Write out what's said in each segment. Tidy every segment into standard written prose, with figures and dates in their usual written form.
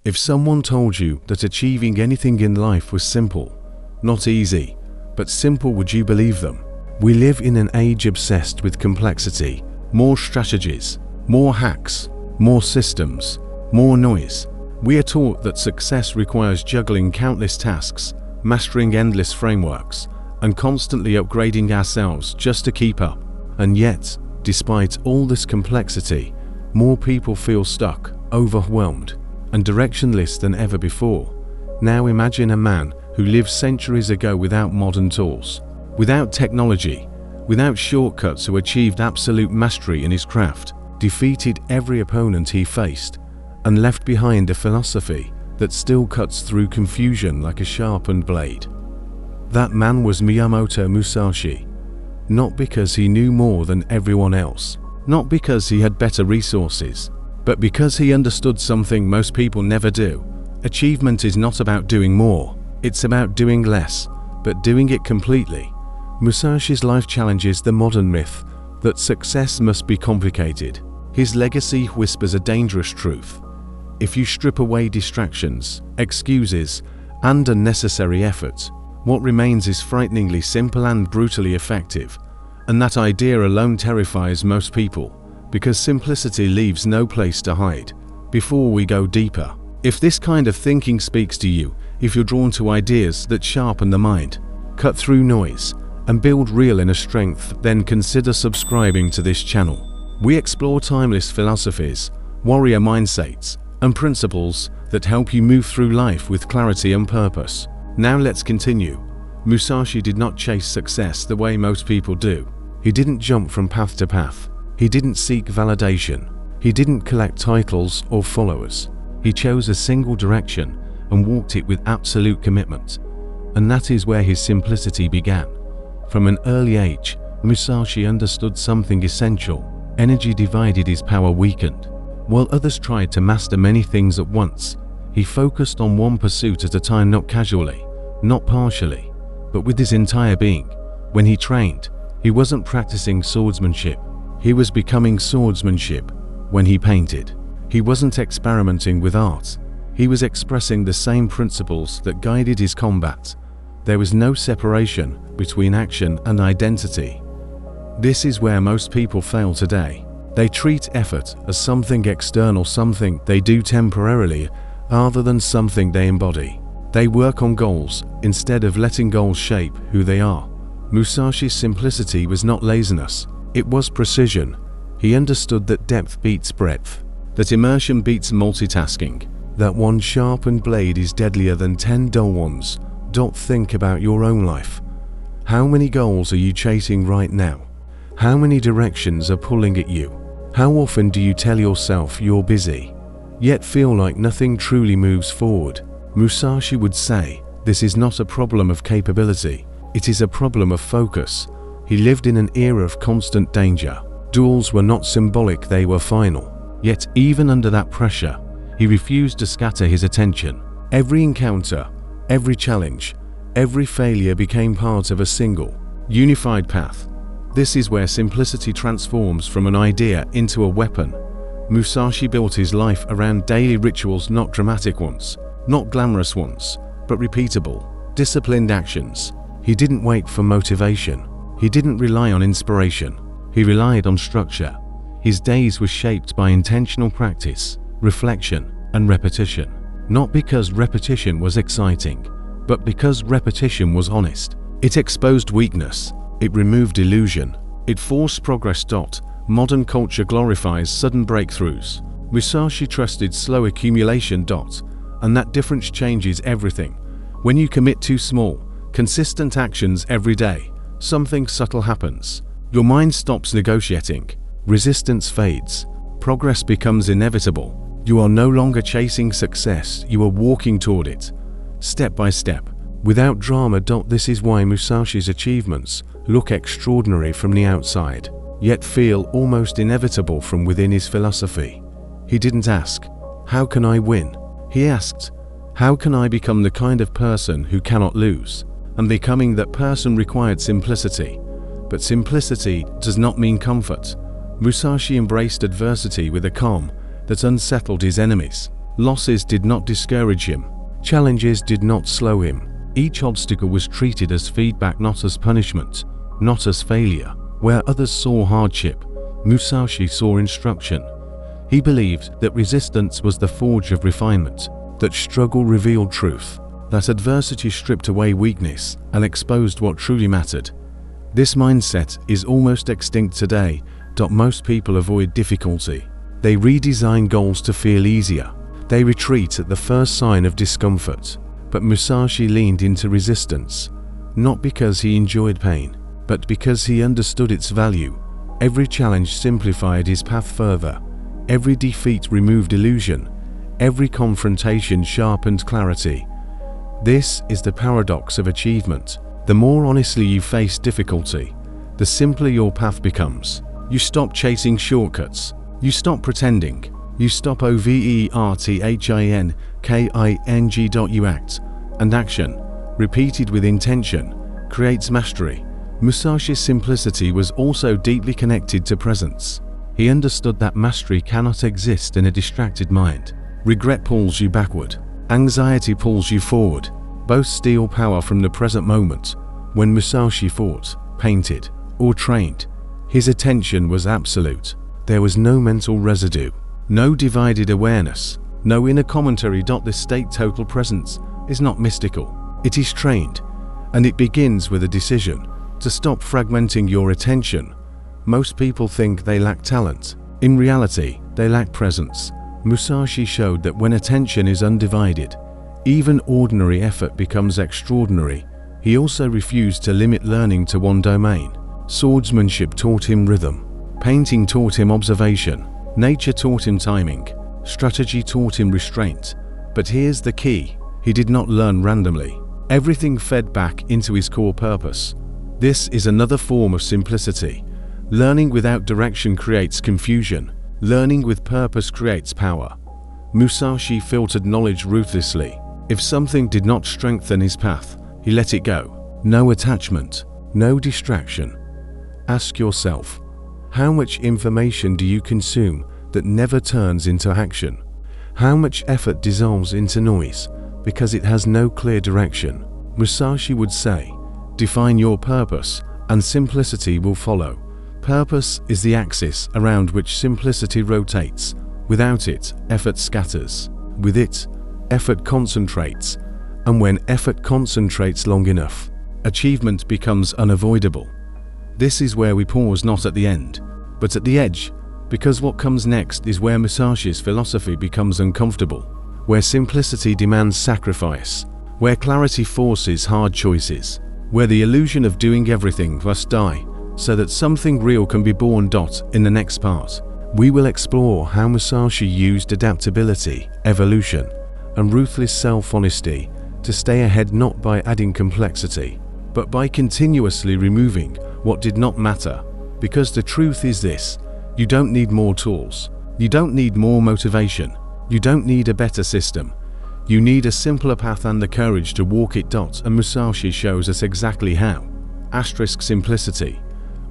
If someone told you that achieving anything in life was simple, not easy, but simple, would you believe them? We live in an age obsessed with complexity, more strategies, more hacks, more systems, more noise. We are taught that success requires juggling countless tasks, mastering endless frameworks, and constantly upgrading ourselves just to keep up. And yet, despite all this complexity, more people feel stuck, overwhelmed, and directionless than ever before. Now imagine a man who lived centuries ago without modern tools, without technology, without shortcuts, who achieved absolute mastery in his craft, defeated every opponent he faced, and left behind a philosophy that still cuts through confusion like a sharpened blade. That man was Miyamoto Musashi. Not because he knew more than everyone else, not because he had better resources, but because he understood something most people never do. Achievement is not about doing more, it's about doing less, but doing it completely. Musashi's life challenges the modern myth that success must be complicated. His legacy whispers a dangerous truth. If you strip away distractions, excuses, and unnecessary effort, what remains is frighteningly simple and brutally effective. And that idea alone terrifies most people, because simplicity leaves no place to hide. Before we go deeper, if this kind of thinking speaks to you, if you're drawn to ideas that sharpen the mind, cut through noise, and build real inner strength, then consider subscribing to this channel. We explore timeless philosophies, warrior mindsets, and principles that help you move through life with clarity and purpose. Now let's continue. Musashi did not chase success the way most people do. He didn't jump from path to path. He didn't seek validation. He didn't collect titles or followers. He chose a single direction and walked it with absolute commitment. And that is where his simplicity began. From an early age, Musashi understood something essential. Energy divided, his power weakened. While others tried to master many things at once, he focused on one pursuit at a time, not casually, not partially, but with his entire being. When he trained, he wasn't practicing swordsmanship. He was becoming swordsmanship. When he painted, he wasn't experimenting with art. He was expressing the same principles that guided his combat. There was no separation between action and identity. This is where most people fail today. They treat effort as something external, something they do temporarily, rather than something they embody. They work on goals instead of letting goals shape who they are. Musashi's simplicity was not laziness, it was precision. He understood that depth beats breadth, that immersion beats multitasking, that one sharpened blade is deadlier than 10 dull ones. Don't think about your own life. How many goals are you chasing right now? How many directions are pulling at you? How often do you tell yourself you're busy, yet feel like nothing truly moves forward? Musashi would say, this is not a problem of capability, it is a problem of focus. He lived in an era of constant danger. Duels were not symbolic, they were final. Yet even under that pressure, he refused to scatter his attention. Every encounter, every challenge, every failure became part of a single, unified path. This is where simplicity transforms from an idea into a weapon. Musashi built his life around daily rituals, not dramatic ones, not glamorous ones, but repeatable, disciplined actions. He didn't wait for motivation. He didn't rely on inspiration. He relied on structure. His days were shaped by intentional practice, reflection, and repetition. Not because repetition was exciting, but because repetition was honest. It exposed weakness. It removed illusion. It forced progress. Modern culture glorifies sudden breakthroughs. Musashi trusted slow accumulation. And that difference changes everything. When you commit to small, consistent actions every day, something subtle happens. Your mind stops negotiating. Resistance fades. Progress becomes inevitable. You are no longer chasing success, you are walking toward it, step by step, without drama. This is why Musashi's achievements look extraordinary from the outside, yet feel almost inevitable from within. His philosophy. He didn't ask, how can I win? He asked, how can I become the kind of person who cannot lose? And becoming that person required simplicity. But simplicity does not mean comfort. Musashi embraced adversity with a calm that unsettled his enemies. Losses did not discourage him. Challenges did not slow him. Each obstacle was treated as feedback, not as punishment, not as failure. Where others saw hardship, Musashi saw instruction. He believed that resistance was the forge of refinement, that struggle revealed truth, that adversity stripped away weakness and exposed what truly mattered. This mindset is almost extinct today. Most people avoid difficulty. They redesign goals to feel easier. They retreat at the first sign of discomfort. But Musashi leaned into resistance, not because he enjoyed pain, but because he understood its value. Every challenge simplified his path further. Every defeat removed illusion. Every confrontation sharpened clarity. This is the paradox of achievement. The more honestly you face difficulty, the simpler your path becomes. You stop chasing shortcuts. You stop pretending. You stop overthinking. You act. And action, repeated with intention, creates mastery. Musashi's simplicity was also deeply connected to presence. He understood that mastery cannot exist in a distracted mind. Regret pulls you backward. Anxiety pulls you forward. Both steal power from the present moment. When Musashi fought, painted, or trained, his attention was absolute. There was no mental residue, no divided awareness, no inner commentary. This state total presence is not mystical. It is trained, and it begins with a decision to stop fragmenting your attention. Most people think they lack talent. In reality, they lack presence. Musashi showed that when attention is undivided, even ordinary effort becomes extraordinary. He also refused to limit learning to one domain. Swordsmanship taught him rhythm. Painting taught him observation. Nature taught him timing. Strategy taught him restraint. But here's the key: he did not learn randomly. Everything fed back into his core purpose. This is another form of simplicity. Learning without direction creates confusion. Learning with purpose creates power. Musashi filtered knowledge ruthlessly. If something did not strengthen his path, he let it go. No attachment, no distraction. Ask yourself, how much information do you consume that never turns into action? How much effort dissolves into noise because it has no clear direction? Musashi would say, define your purpose and simplicity will follow. Purpose is the axis around which simplicity rotates. Without it, effort scatters. With it, effort concentrates. And when effort concentrates long enough, achievement becomes unavoidable. This is where we pause, not at the end, but at the edge, because what comes next is where Musashi's philosophy becomes uncomfortable, where simplicity demands sacrifice, where clarity forces hard choices, where the illusion of doing everything must die so that something real can be born. In the next part, we will explore how Musashi used adaptability, evolution, and ruthless self-honesty to stay ahead, not by adding complexity, but by continuously removing what did not matter. Because the truth is this: you don't need more tools, you don't need more motivation, you don't need a better system. You need a simpler path and the courage to walk it. And Musashi shows us exactly how. Simplicity,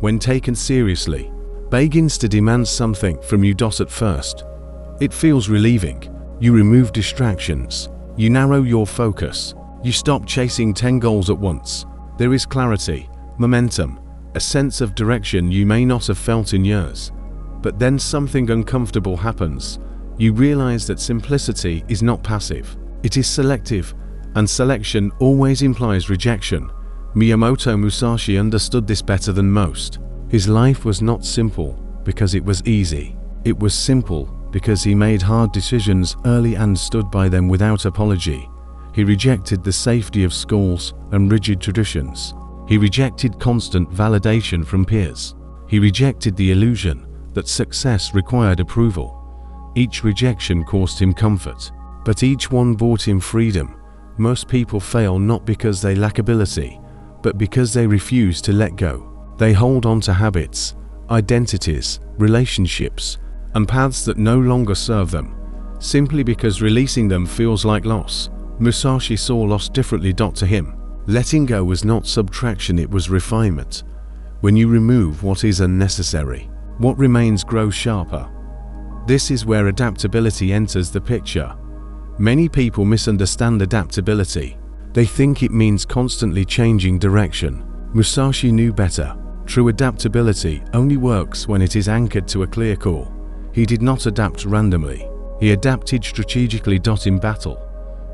when taken seriously, begins to demand something from you. At first, it feels relieving. You remove distractions, you narrow your focus, you stop chasing 10 goals at once. There is clarity, momentum, a sense of direction you may not have felt in years. But then something uncomfortable happens. You realize that simplicity is not passive, it is selective, and selection always implies rejection. Miyamoto Musashi understood this better than most. His life was not simple because it was easy. It was simple because he made hard decisions early and stood by them without apology. He rejected the safety of schools and rigid traditions. He rejected constant validation from peers. He rejected the illusion that success required approval. Each rejection cost him comfort, but each one brought him freedom. Most people fail not because they lack ability, but because they refuse to let go. They hold on to habits, identities, relationships, and paths that no longer serve them, simply because releasing them feels like loss. Musashi saw loss differently. To him, letting go was not subtraction, it was refinement. When you remove what is unnecessary, what remains grows sharper. This is where adaptability enters the picture. Many people misunderstand adaptability. They think it means constantly changing direction. Musashi knew better. True adaptability only works when it is anchored to a clear core. He did not adapt randomly. He adapted strategically. In battle,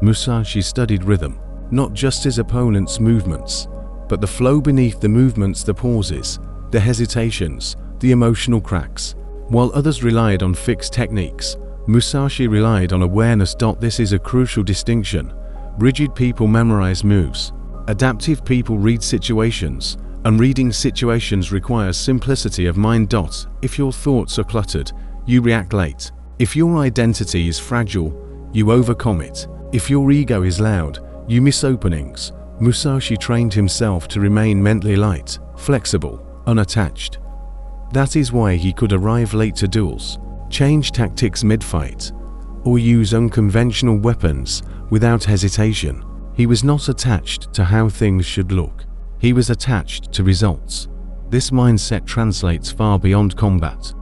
Musashi studied rhythm, not just his opponent's movements, but the flow beneath the movements, the pauses, the hesitations, the emotional cracks. While others relied on fixed techniques, Musashi relied on awareness. This is a crucial distinction. Rigid people memorize moves. Adaptive people read situations, and reading situations requires simplicity of mind. If your thoughts are cluttered, you react late. If your identity is fragile, you overcome it. If your ego is loud, you miss openings. Musashi trained himself to remain mentally light, flexible, unattached. That is why he could arrive late to duels, change tactics mid-fight, or use unconventional weapons without hesitation. He was not attached to how things should look. He was attached to results. This mindset translates far beyond combat.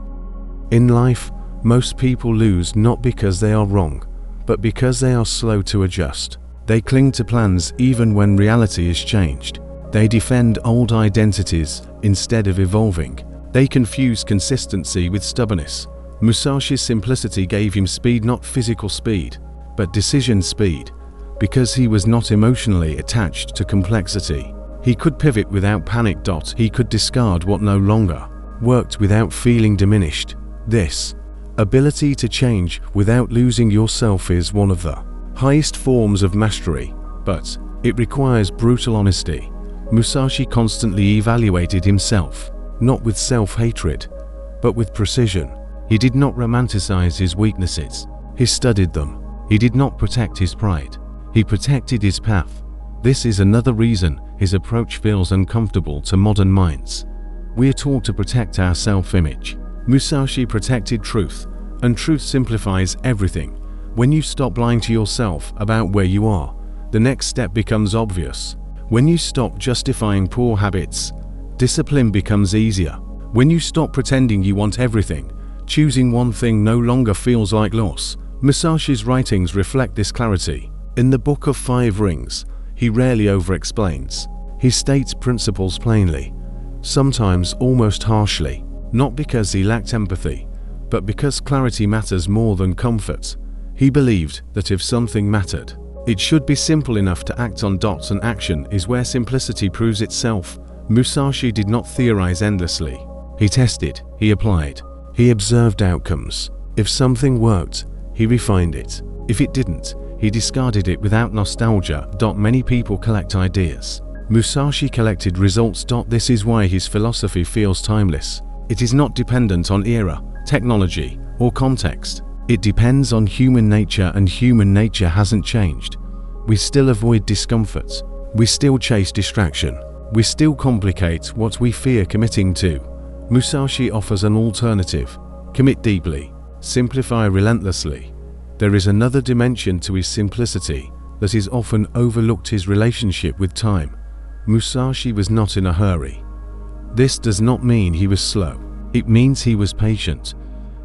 In life, most people lose not because they are wrong, but because they are slow to adjust. They cling to plans even when reality is changed. They defend old identities instead of evolving. They confuse consistency with stubbornness. Musashi's simplicity gave him speed, not physical speed, but decision speed. Because he was not emotionally attached to complexity, he could pivot without panic. He could discard what no longer worked without feeling diminished. This ability to change without losing yourself is one of the highest forms of mastery, but it requires brutal honesty. Musashi constantly evaluated himself, not with self-hatred, but with precision. He did not romanticize his weaknesses. He studied them. He did not protect his pride. He protected his path. This is another reason his approach feels uncomfortable to modern minds. We are taught to protect our self-image. Musashi protected truth, and truth simplifies everything. When you stop lying to yourself about where you are, the next step becomes obvious. When you stop justifying poor habits, discipline becomes easier. When you stop pretending you want everything, choosing one thing no longer feels like loss. Musashi's writings reflect this clarity. In the Book of Five Rings, he rarely over-explains. He states principles plainly, sometimes almost harshly, not because he lacked empathy, but because clarity matters more than comfort. He believed that if something mattered, it should be simple enough to act on. And action is where simplicity proves itself. Musashi did not theorize endlessly. He tested, he applied, he observed outcomes. If something worked, he refined it. If it didn't, he discarded it without nostalgia. Many people collect ideas. Musashi collected results. This is why his philosophy feels timeless. It is not dependent on era, technology, or context. It depends on human nature, and human nature hasn't changed. We still avoid discomfort. We still chase distraction. We still complicate what we fear committing to. Musashi offers an alternative. Commit deeply. Simplify relentlessly. There is another dimension to his simplicity that is often overlooked: his relationship with time. Musashi was not in a hurry. This does not mean he was slow. It means he was patient.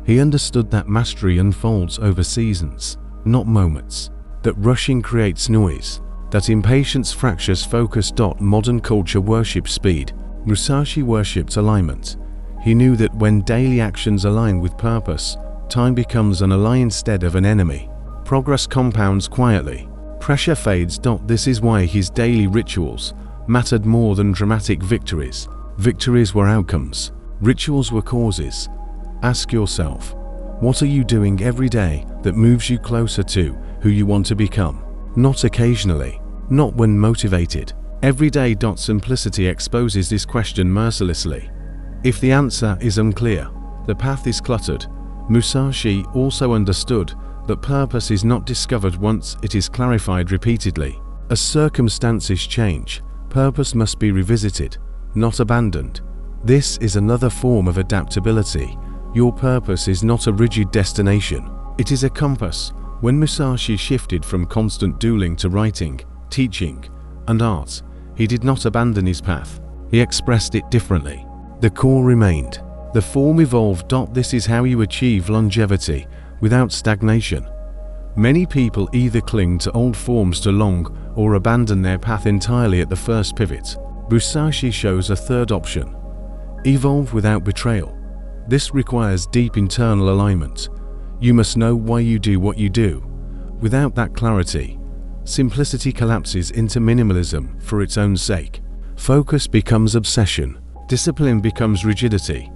He understood that mastery unfolds over seasons, not moments, that rushing creates noise, that impatience fractures focus. Modern culture worships speed. Musashi worshipped alignment. He knew that when daily actions align with purpose, time becomes an ally instead of an enemy. Progress compounds quietly. Pressure fades. This is why his daily rituals mattered more than dramatic victories. Victories were outcomes. Rituals were causes. Ask yourself, what are you doing every day that moves you closer to who you want to become? Not occasionally, not when motivated. Every day. Simplicity exposes this question mercilessly. If the answer is unclear, the path is cluttered. Musashi also understood that purpose is not discovered once, it is clarified repeatedly. As circumstances change, purpose must be revisited, not abandoned. This is another form of adaptability. Your purpose is not a rigid destination. It is a compass. When Musashi shifted from constant dueling to writing, teaching, and art, he did not abandon his path. He expressed it differently. The core remained. The form evolved. This is how you achieve longevity without stagnation. Many people either cling to old forms too long or abandon their path entirely at the first pivot. Musashi shows a third option: evolve without betrayal. This requires deep internal alignment. You must know why you do what you do. Without that clarity, simplicity collapses into minimalism for its own sake. Focus becomes obsession. Discipline becomes rigidity.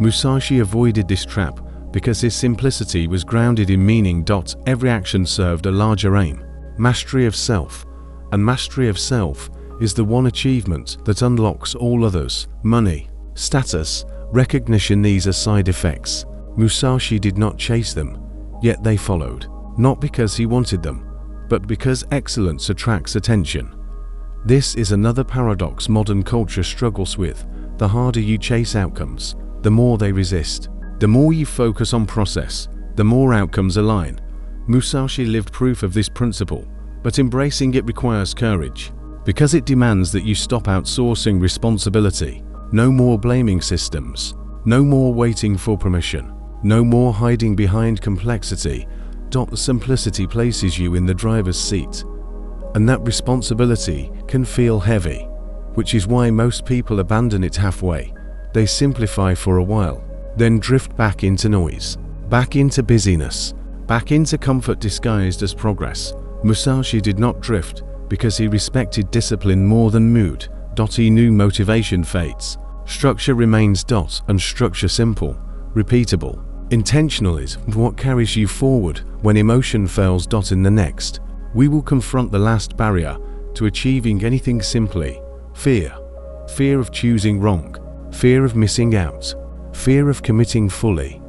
Musashi avoided this trap because his simplicity was grounded in meaning. Every action served a larger aim: mastery of self. And mastery of self is the one achievement that unlocks all others: money, status, recognition. These are side effects. Musashi did not chase them, yet they followed. Not because he wanted them, but because excellence attracts attention. This is another paradox modern culture struggles with. The harder you chase outcomes, the more they resist. The more you focus on process, the more outcomes align. Musashi lived proof of this principle, but embracing it requires courage, because it demands that you stop outsourcing responsibility. No more blaming systems. No more waiting for permission. No more hiding behind complexity. Simplicity places you in the driver's seat, and that responsibility can feel heavy, which is why most people abandon it halfway. They simplify for a while, then drift back into noise, back into busyness, back into comfort disguised as progress. Musashi did not drift because he respected discipline more than mood. He knew motivation fades. Structure remains. And structure simple, repeatable, intentional is what carries you forward when emotion fails. In the next, we will confront the last barrier to achieving anything simply: fear. Fear of choosing wrong, fear of missing out, fear of committing fully.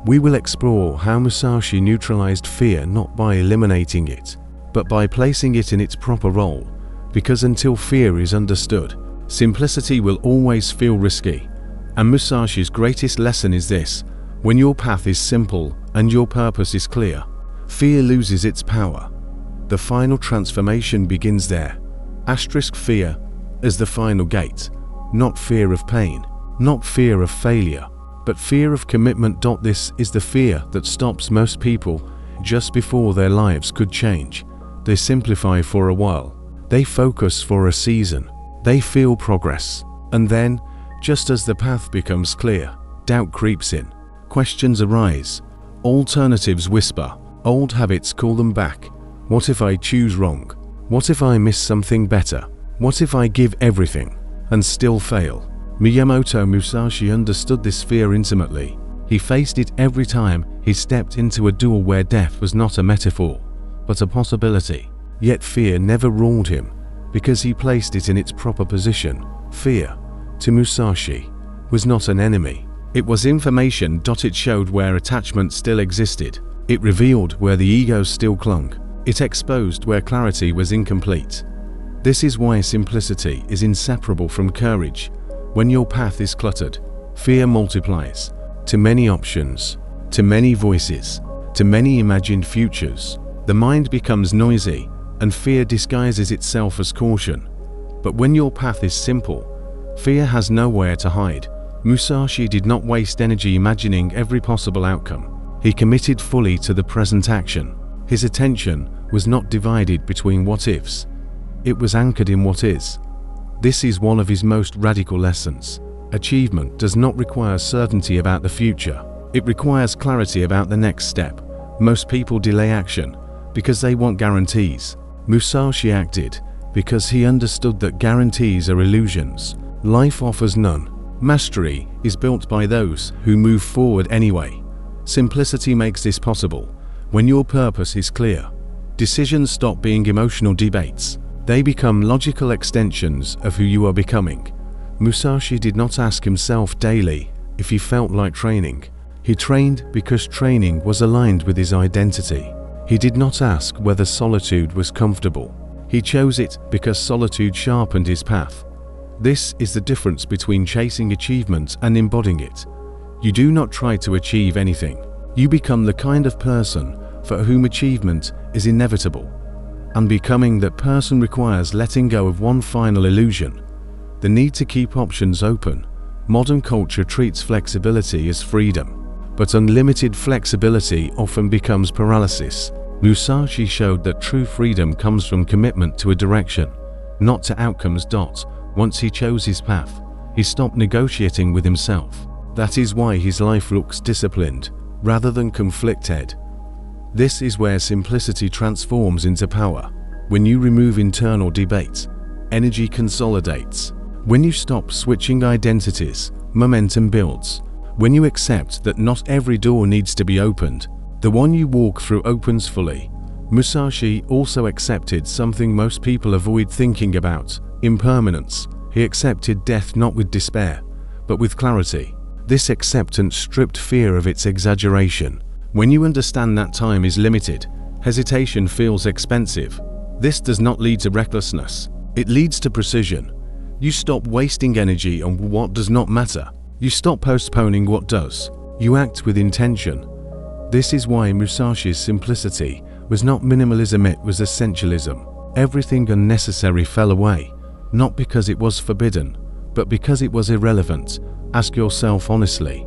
We will explore how Musashi neutralized fear not by eliminating it, but by placing it in its proper role, because until fear is understood, simplicity will always feel risky. And Musashi's greatest lesson is this: when your path is simple and your purpose is clear, fear loses its power. The final transformation begins there. Fear is the final gate, not fear of pain, not fear of failure, but fear of commitment. This is the fear that stops most people just before their lives could change. They simplify for a while, they focus for a season, they feel progress, and then, just as the path becomes clear, doubt creeps in. Questions arise, alternatives whisper, old habits call them back. What if I choose wrong? What if I miss something better? What if I give everything and still fail? Miyamoto Musashi understood this fear intimately. He faced it every time he stepped into a door where death was not a metaphor, but a possibility. Yet fear never ruled him, because he placed it in its proper position. Fear, to Musashi, was not an enemy. It was information. It showed where attachment still existed. It revealed where the ego still clung. It exposed where clarity was incomplete. This is why simplicity is inseparable from courage. When your path is cluttered, fear multiplies. To many options, to many voices, to many imagined futures, the mind becomes noisy, and fear disguises itself as caution. But when your path is simple, fear has nowhere to hide. Musashi did not waste energy imagining every possible outcome. He committed fully to the present action. His attention was not divided between what-ifs. It was anchored in what is. This is one of his most radical lessons. Achievement does not require certainty about the future. It requires clarity about the next step. Most people delay action because they want guarantees. Musashi acted because he understood that guarantees are illusions. Life offers none. Mastery is built by those who move forward anyway. Simplicity makes this possible. When your purpose is clear, decisions stop being emotional debates. They become logical extensions of who you are becoming. Musashi did not ask himself daily if he felt like training. He trained because training was aligned with his identity. He did not ask whether solitude was comfortable. He chose it because solitude sharpened his path. This is the difference between chasing achievement and embodying it. You do not try to achieve anything. You become the kind of person for whom achievement is inevitable. And becoming that person requires letting go of one final illusion: the need to keep options open. Modern culture treats flexibility as freedom, but unlimited flexibility often becomes paralysis. Musashi showed that true freedom comes from commitment to a direction, not to outcomes. Once he chose his path, he stopped negotiating with himself. That is why his life looks disciplined, rather than conflicted. This is where simplicity transforms into power. When you remove internal debates, energy consolidates. When you stop switching identities, momentum builds. When you accept that not every door needs to be opened, the one you walk through opens fully. Musashi also accepted something most people avoid thinking about: impermanence. He accepted death not with despair, but with clarity. This acceptance stripped fear of its exaggeration. When you understand that time is limited, hesitation feels expensive. This does not lead to recklessness. It leads to precision. You stop wasting energy on what does not matter. You stop postponing what does. You act with intention. This is why Musashi's simplicity was not minimalism, it was essentialism. Everything unnecessary fell away, not because it was forbidden, but because it was irrelevant. Ask yourself honestly,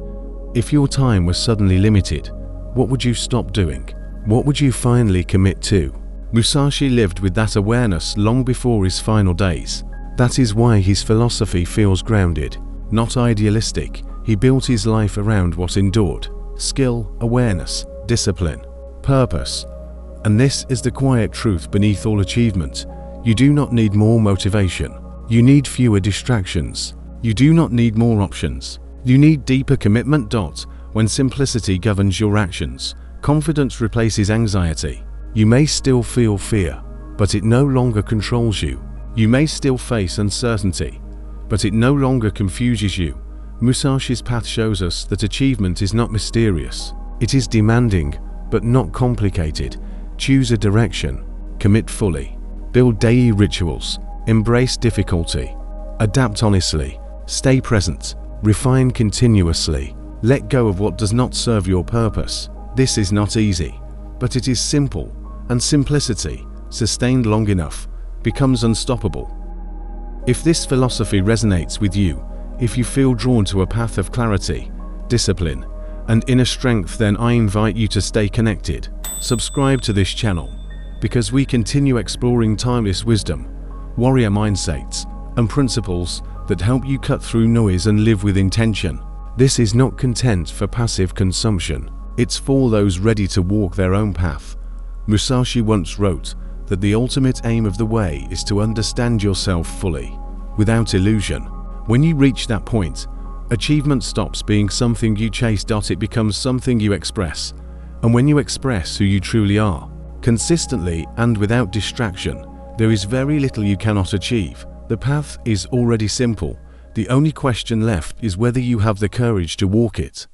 if your time was suddenly limited, what would you stop doing? What would you finally commit to? Musashi lived with that awareness long before his final days. That is why his philosophy feels grounded, not idealistic. He built his life around what endured: skill, awareness, discipline, purpose. And this is the quiet truth beneath all achievement. You do not need more motivation. You need fewer distractions. You do not need more options. You need deeper commitment. When simplicity governs your actions, confidence replaces anxiety. You may still feel fear, but it no longer controls you. You may still face uncertainty, but it no longer confuses you. Musashi's path shows us that achievement is not mysterious. It is demanding, but not complicated. Choose a direction, commit fully, build daily rituals, embrace difficulty, adapt honestly, stay present, refine continuously, let go of what does not serve your purpose. This is not easy, but it is simple, and simplicity, sustained long enough, becomes unstoppable. If this philosophy resonates with you, if you feel drawn to a path of clarity, discipline, and inner strength, then I invite you to stay connected. Subscribe to this channel, because we continue exploring timeless wisdom, warrior mindsets, and principles that help you cut through noise and live with intention. This is not content for passive consumption. It's for those ready to walk their own path. Musashi once wrote that the ultimate aim of the way is to understand yourself fully, without illusion. When you reach that point, achievement stops being something you chase. It becomes something you express. And when you express who you truly are, consistently and without distraction, there is very little you cannot achieve. The path is already simple. The only question left is whether you have the courage to walk it.